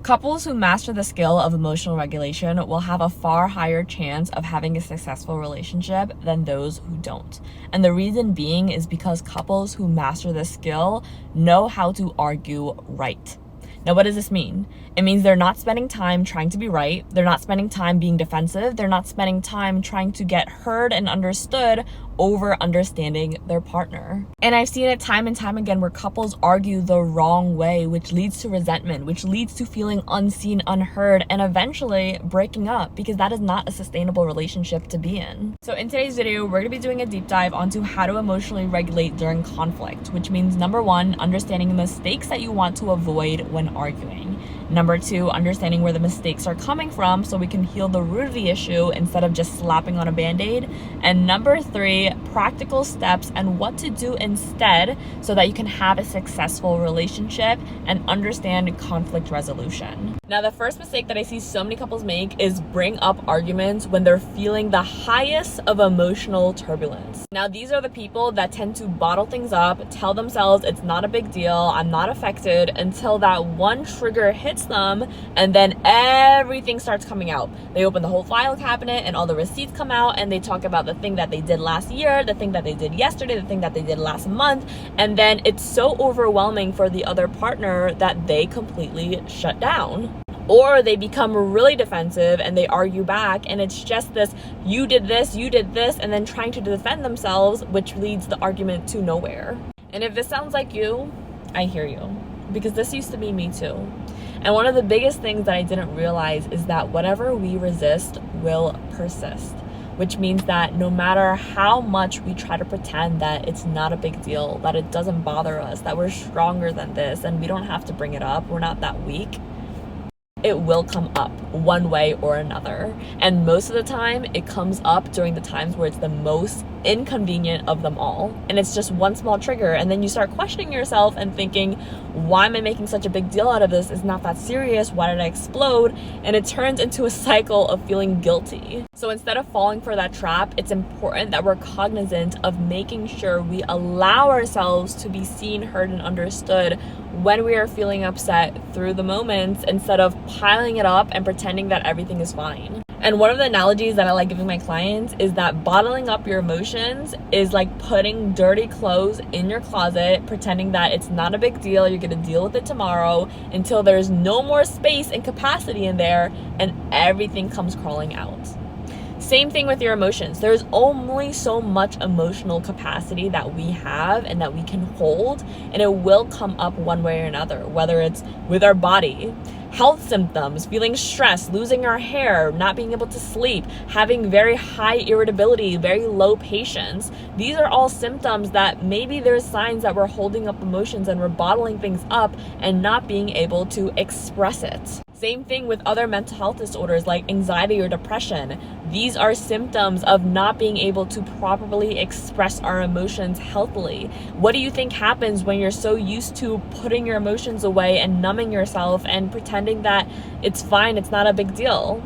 Couples who master the skill of emotional regulation will have a far higher chance of having a successful relationship than those who don't. And the reason being is because couples who master the skill know how to argue right. Now, what does this mean? It means they're not spending time trying to be right. They're not spending time being defensive. They're not spending time trying to get heard and understood over understanding their partner. And I've seen it time and time again where couples argue the wrong way, which leads to resentment, which leads to feeling unseen, unheard, and eventually breaking up, because that is not a sustainable relationship to be in. So in today's video, we're gonna be doing a deep dive onto how to emotionally regulate during conflict, which means number one, understanding the mistakes that you want to avoid when arguing. Number two, understanding where the mistakes are coming from so we can heal the root of the issue instead of just slapping on a band-aid. And number three, practical steps and what to do instead so that you can have a successful relationship and understand conflict resolution. Now, the first mistake that I see so many couples make is bring up arguments when they're feeling the highest of emotional turbulence. Now, these are the people that tend to bottle things up, tell themselves it's not a big deal, I'm not affected, until that one trigger hits them, and then everything starts coming out. They open the whole file cabinet and all the receipts come out, and they talk about the thing that they did last year, the thing that they did yesterday, the thing that they did last month, and then it's so overwhelming for the other partner that they completely shut down. Or they become really defensive and they argue back, and it's just this, you did this, and then trying to defend themselves, which leads the argument to nowhere. And if this sounds like you, I hear you, because this used to be me too. And one of the biggest things that I didn't realize is that whatever we resist will persist, which means that no matter how much we try to pretend that it's not a big deal, that it doesn't bother us, that we're stronger than this and we don't have to bring it up, we're not that weak, it will come up one way or another. And most of the time, it comes up during the times where it's the most inconvenient of them all. And it's just one small trigger. And then you start questioning yourself and thinking, why am I making such a big deal out of this? It's not that serious. Why did I explode? And it turns into a cycle of feeling guilty. So instead of falling for that trap, it's important that we're cognizant of making sure we allow ourselves to be seen, heard, and understood when we are feeling upset through the moments, instead of piling it up and pretending that everything is fine. And one of the analogies that I like giving my clients is that bottling up your emotions is like putting dirty clothes in your closet, pretending that it's not a big deal, you're gonna deal with it tomorrow, until there's no more space and capacity in there and everything comes crawling out. Same thing with your emotions. There's only so much emotional capacity that we have and that we can hold, and it will come up one way or another, whether it's with our body, health symptoms, feeling stressed, losing our hair, not being able to sleep, having very high irritability, very low patience. These are all symptoms that maybe there's signs that we're holding up emotions and we're bottling things up and not being able to express it. Same thing with other mental health disorders like anxiety or depression. These are symptoms of not being able to properly express our emotions healthily. What do you think happens when you're so used to putting your emotions away and numbing yourself and pretending that it's fine, it's not a big deal?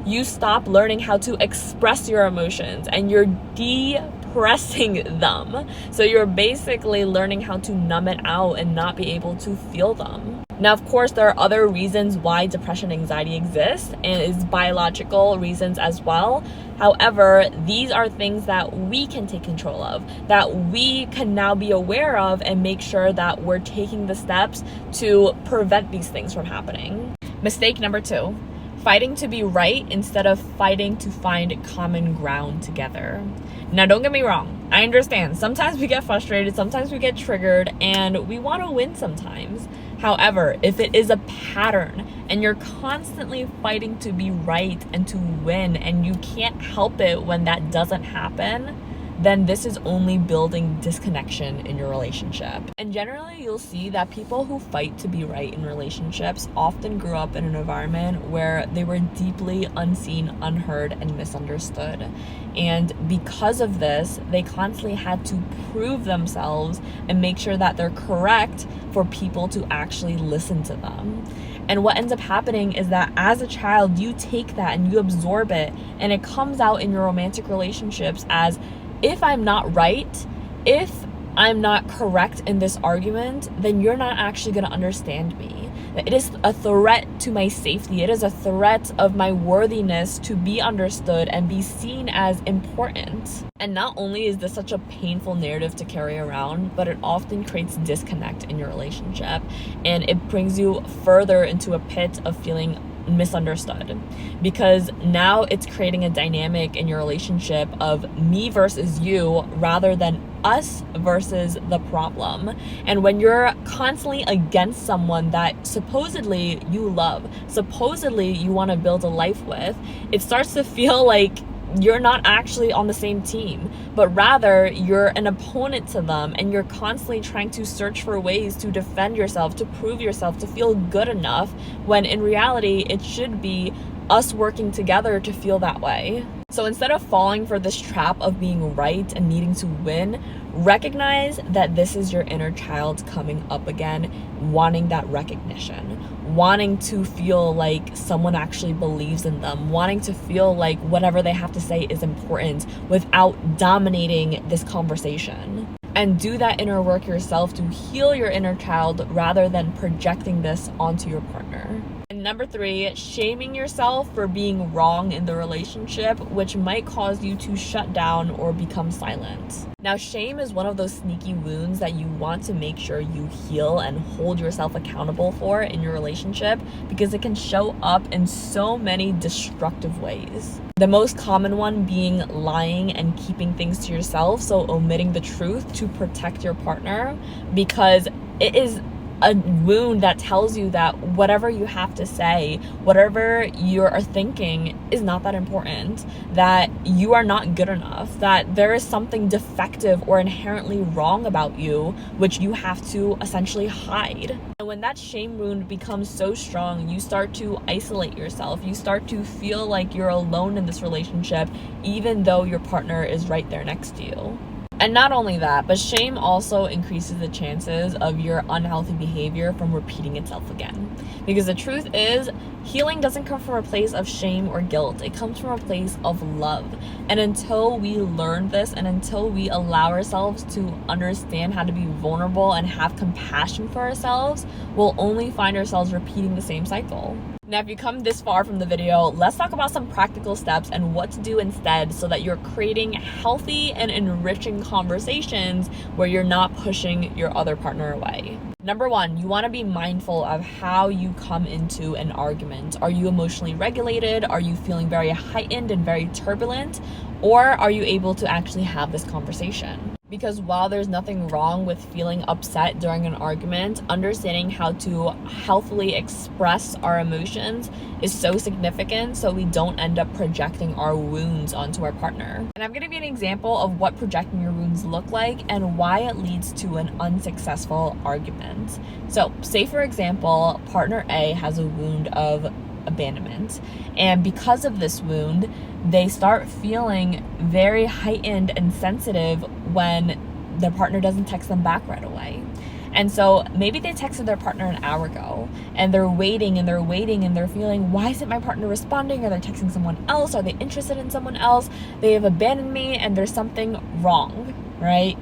You stop learning how to express your emotions and you're depressing them. So you're basically learning how to numb it out and not be able to feel them. Now, of course, there are other reasons why depression and anxiety exists, and it's biological reasons as well. However, these are things that we can take control of, that we can now be aware of and make sure that we're taking the steps to prevent these things from happening. Mistake number two, fighting to be right instead of fighting to find common ground together. Now, don't get me wrong. I understand. Sometimes we get frustrated, sometimes we get triggered, and we want to win sometimes. However, if it is a pattern and you're constantly fighting to be right and to win, and you can't help it when that doesn't happen, then this is only building disconnection in your relationship. And generally, you'll see that people who fight to be right in relationships often grew up in an environment where they were deeply unseen, unheard, and misunderstood. And because of this, they constantly had to prove themselves and make sure that they're correct for people to actually listen to them. And what ends up happening is that as a child, you take that and you absorb it, and it comes out in your romantic relationships as, if I'm not right, if I'm not correct in this argument, then you're not actually going to understand me. It is a threat to my safety. It is a threat of my worthiness to be understood and be seen as important. And not only is this such a painful narrative to carry around, but it often creates disconnect in your relationship, and it brings you further into a pit of feeling misunderstood, because now it's creating a dynamic in your relationship of me versus you rather than us versus the problem. And when you're constantly against someone that supposedly you love, supposedly you want to build a life with, it starts to feel like you're not actually on the same team, but rather you're an opponent to them, and you're constantly trying to search for ways to defend yourself, to prove yourself, to feel good enough, when in reality it should be us working together to feel that way. So instead of falling for this trap of being right and needing to win, recognize that this is your inner child coming up again, wanting that recognition, wanting to feel like someone actually believes in them, wanting to feel like whatever they have to say is important without dominating this conversation. And do that inner work yourself to heal your inner child rather than projecting this onto your partner. And number 3, shaming yourself for being wrong in the relationship, which might cause you to shut down or become silent. Now, shame is one of those sneaky wounds that you want to make sure you heal and hold yourself accountable for in your relationship, because it can show up in so many destructive ways. The most common one being lying and keeping things to yourself, so omitting the truth to protect your partner, because it is a wound that tells you that whatever you have to say, whatever you are thinking is not that important, that you are not good enough, that there is something defective or inherently wrong about you, which you have to essentially hide. And when that shame wound becomes so strong, you start to isolate yourself. You start to feel like you're alone in this relationship, even though your partner is right there next to you. And not only that, but shame also increases the chances of your unhealthy behavior from repeating itself again. Because the truth is, healing doesn't come from a place of shame or guilt. It comes from a place of love. And until we learn this, and until we allow ourselves to understand how to be vulnerable and have compassion for ourselves, we'll only find ourselves repeating the same cycle. Now, if you come this far from the video, let's talk about some practical steps and what to do instead so that you're creating healthy and enriching conversations where you're not pushing your other partner away. Number 1, you want to be mindful of how you come into an argument. Are you emotionally regulated? Are you feeling very heightened and very turbulent? Or are you able to actually have this conversation? Because while there's nothing wrong with feeling upset during an argument, understanding how to healthily express our emotions is so significant, so we don't end up projecting our wounds onto our partner. And I'm going to give you an example of what projecting your wounds look like and why it leads to an unsuccessful argument. So, say for example, partner A has a wound of abandonment, and because of this wound, they start feeling very heightened and sensitive when their partner doesn't text them back right away. And so maybe they texted their partner an hour ago, and they're waiting and they're waiting and they're feeling, why isn't my partner responding? Are they texting someone else? Are they interested in someone else? They have abandoned me and there's something wrong, right?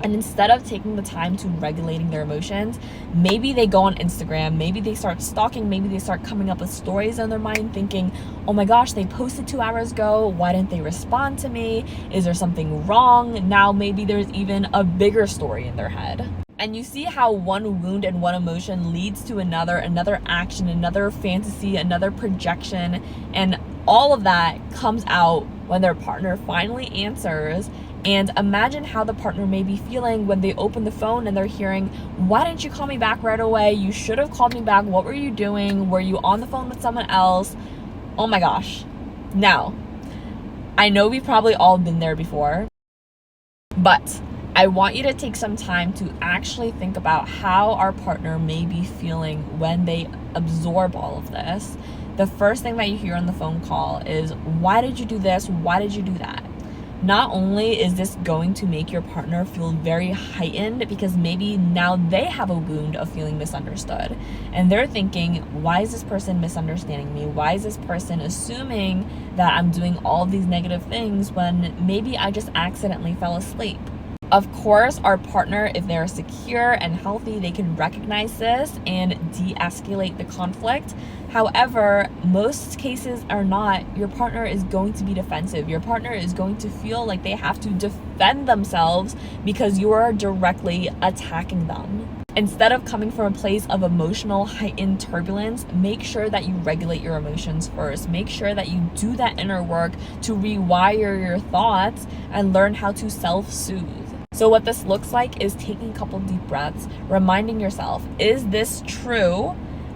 And instead of taking the time to regulating their emotions, maybe they go on Instagram, maybe they start stalking, maybe they start coming up with stories in their mind thinking, oh my gosh, they posted 2 hours ago, why didn't they respond to me? Is there something wrong? Now maybe there's even a bigger story in their head. And you see how one wound and one emotion leads to another action, another fantasy, another projection, and all of that comes out when their partner finally answers. And imagine how the partner may be feeling when they open the phone and they're hearing, why didn't you call me back right away? You should have called me back. What were you doing? Were you on the phone with someone else? Oh my gosh. Now, I know we've probably all been there before, but I want you to take some time to actually think about how our partner may be feeling when they absorb all of this. The first thing that you hear on the phone call is, why did you do this? Why did you do that? Not only is this going to make your partner feel very heightened, because maybe now they have a wound of feeling misunderstood, and they're thinking, why is this person misunderstanding me? Why is this person assuming that I'm doing all of these negative things when maybe I just accidentally fell asleep? Of course, our partner, if they're secure and healthy, they can recognize this and de-escalate the conflict. However, most cases are not. Your partner is going to be defensive. Your partner is going to feel like they have to defend themselves because you are directly attacking them. Instead of coming from a place of emotional heightened turbulence, make sure that you regulate your emotions first. Make sure that you do that inner work to rewire your thoughts and learn how to self-soothe. So what this looks like is taking a couple deep breaths, reminding yourself, is this true?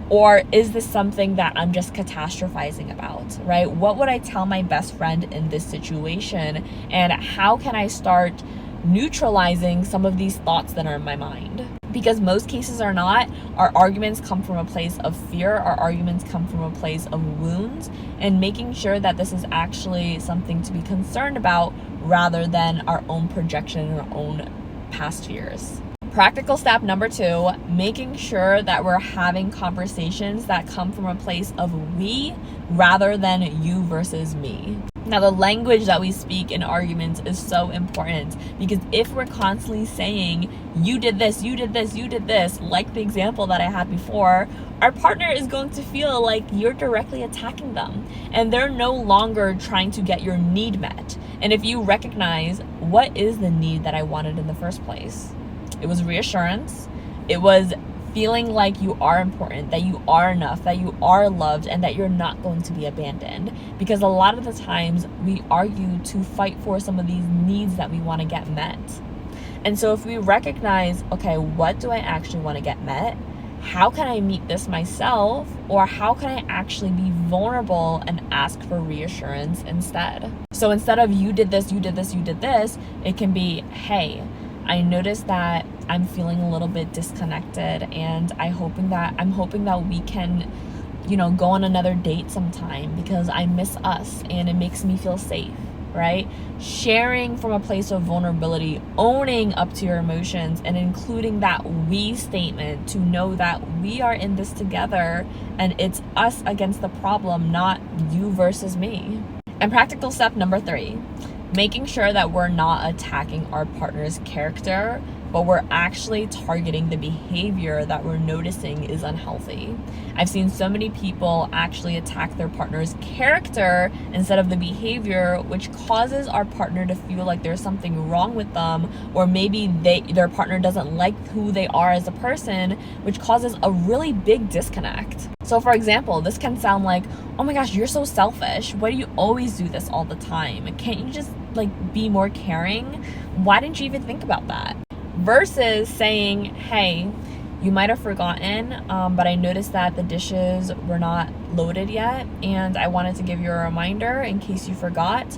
Or is this something that I'm just catastrophizing about, right? What would I tell my best friend in this situation? And how can I start neutralizing some of these thoughts that are in my mind? Because most cases are not. Our arguments come from a place of fear. Our arguments come from a place of wounds, and making sure that this is actually something to be concerned about rather than our own projection and our own past fears. Practical step number 2, making sure that we're having conversations that come from a place of we rather than you versus me. Now, the language that we speak in arguments is so important, because if we're constantly saying, you did this, you did this, you did this, like the example that I had before, our partner is going to feel like you're directly attacking them and they're no longer trying to get your need met. And if you recognize, what is the need that I wanted in the first place? It was reassurance. It was feeling like you are important, that you are enough, that you are loved, and that you're not going to be abandoned. Because a lot of the times we argue to fight for some of these needs that we want to get met. And so if we recognize, okay, what do I actually want to get met? How can I meet this myself? Or how can I actually be vulnerable and ask for reassurance instead? So instead of you did this, you did this, you did this, it can be, hey, I noticed that I'm feeling a little bit disconnected, and I'm hoping that we can, go on another date sometime, because I miss us and it makes me feel safe, right? Sharing from a place of vulnerability, owning up to your emotions, and including that we statement to know that we are in this together and it's us against the problem, not you versus me. And practical step number 3, making sure that we're not attacking our partner's character, but we're actually targeting the behavior that we're noticing is unhealthy. I've seen so many people actually attack their partner's character instead of the behavior, which causes our partner to feel like there's something wrong with them, or maybe their partner doesn't like who they are as a person, which causes a really big disconnect. So for example, this can sound like, oh my gosh, you're so selfish. Why do you always do this all the time? Can't you just be more caring? Why didn't you even think about that? Versus saying, hey, you might have forgotten, but I noticed that the dishes were not loaded yet, and I wanted to give you a reminder in case you forgot.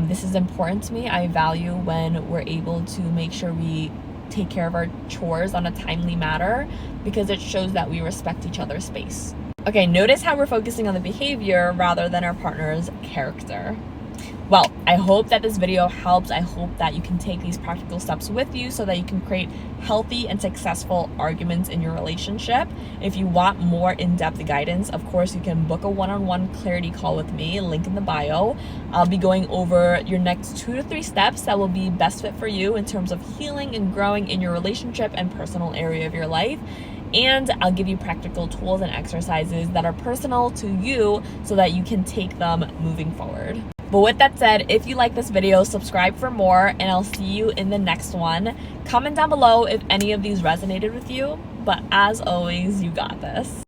This is important to me. I value when we're able to make sure we take care of our chores on a timely manner, because it shows that we respect each other's space. Okay, notice how we're focusing on the behavior rather than our partner's character. Well, I hope that this video helps. I hope that you can take these practical steps with you so that you can create healthy and successful arguments in your relationship. If you want more in-depth guidance, of course, you can book a one-on-one clarity call with me, link in the bio. I'll be going over your next 2 to 3 steps that will be best fit for you in terms of healing and growing in your relationship and personal area of your life. And I'll give you practical tools and exercises that are personal to you so that you can take them moving forward. But with that said, if you like this video, subscribe for more, and I'll see you in the next one. Comment down below if any of these resonated with you, but as always, you got this.